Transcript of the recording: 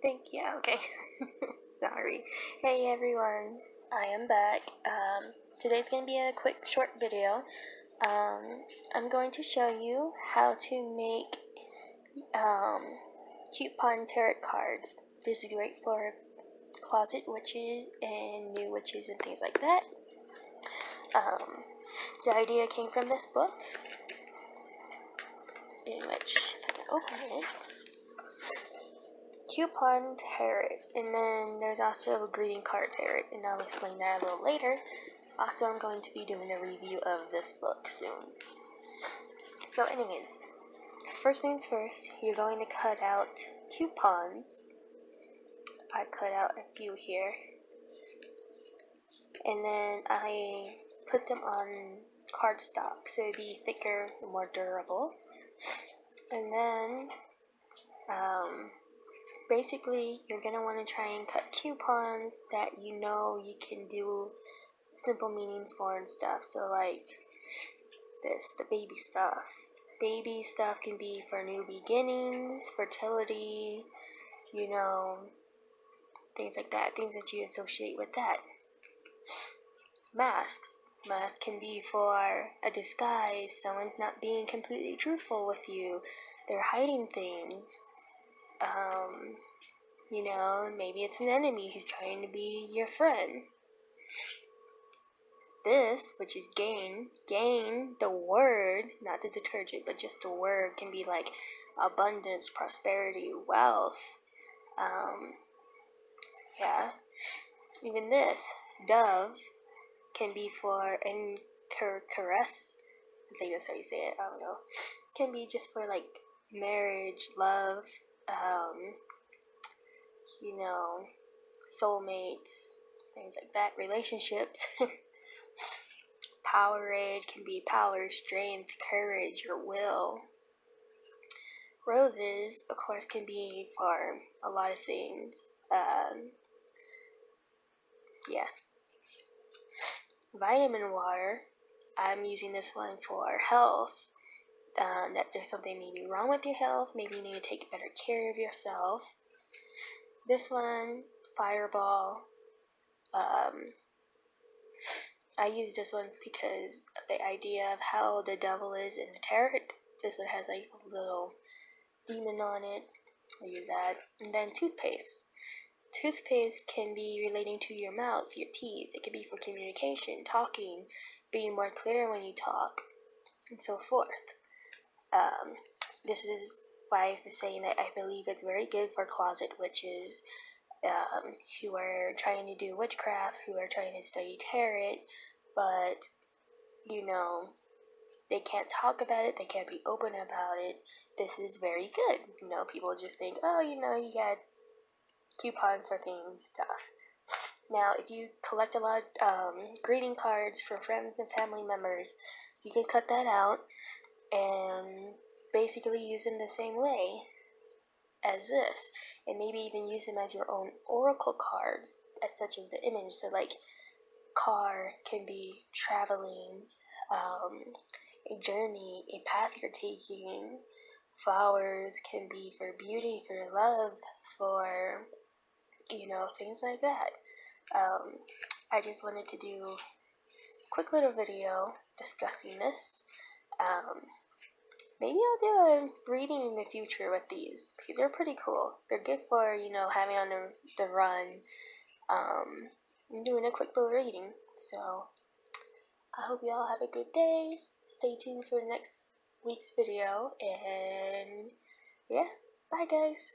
Okay. Sorry. Hey everyone, I am back. Today's gonna be a quick, short video. I'm going to show you how to make coupon tarot cards. This is great for closet witches and new witches and things like that. The idea came from this book, in which, if I can open it, coupon tarot, and then there's also a greeting card tarot, and I'll explain that a little later. Also, I'm going to be doing a review of this book soon. So anyways, first things first, you're going to cut out coupons. I cut out a few here, and then I put them on cardstock so it'd be thicker and more durable. And then basically you're going to want to try and cut coupons that you know you can do simple meanings for and stuff. So like this, the baby stuff. Baby stuff can be for new beginnings, fertility, you know, things like that, things that you associate with that. Masks. Masks can be for a disguise. Someone's not being completely truthful with you. They're hiding things. You know, maybe it's an enemy who's trying to be your friend. This, which is gain, the word, not the detergent, but just the word, can be like abundance, prosperity, wealth. Yeah. Even this, dove, can be for caress. I think that's how you say it. I don't know. Can be just for like marriage, love, you know, soulmates, things like that, relationships. Powerade can be power, strength, courage, or will. Roses, of course, can be for a lot of things. Yeah. Vitamin water, I'm using this one for health. That there's something maybe wrong with your health, maybe you need to take better care of yourself. This one, fireball, I use this one because of the idea of how the devil is in the tarot. This one has like a little demon on it. I use that. And then toothpaste. Toothpaste can be relating to your mouth, your teeth. It can be for communication, talking, being more clear when you talk, and so forth. This is why I was saying that I believe it's very good for closet witches, who are trying to do witchcraft, who are trying to study tarot, but, you know, they can't talk about it, they can't be open about it. This is very good. You know, people just think, oh, you know, you got coupon for things, stuff. Now, if you collect a lot of greeting cards for friends and family members, you can cut that out and basically use them the same way as this, and maybe even use them as your own oracle cards, as such as the image. So like, car can be traveling, a journey, a path you're taking. Flowers can be for beauty, for love, for, you know, things like that. I just wanted to do a quick little video discussing this. Maybe I'll do a reading in the future with these, because they're pretty cool. They're good for, you know, having on the run, and doing a quick little reading. So, I hope you all have a good day. Stay tuned for next week's video, and yeah, bye guys.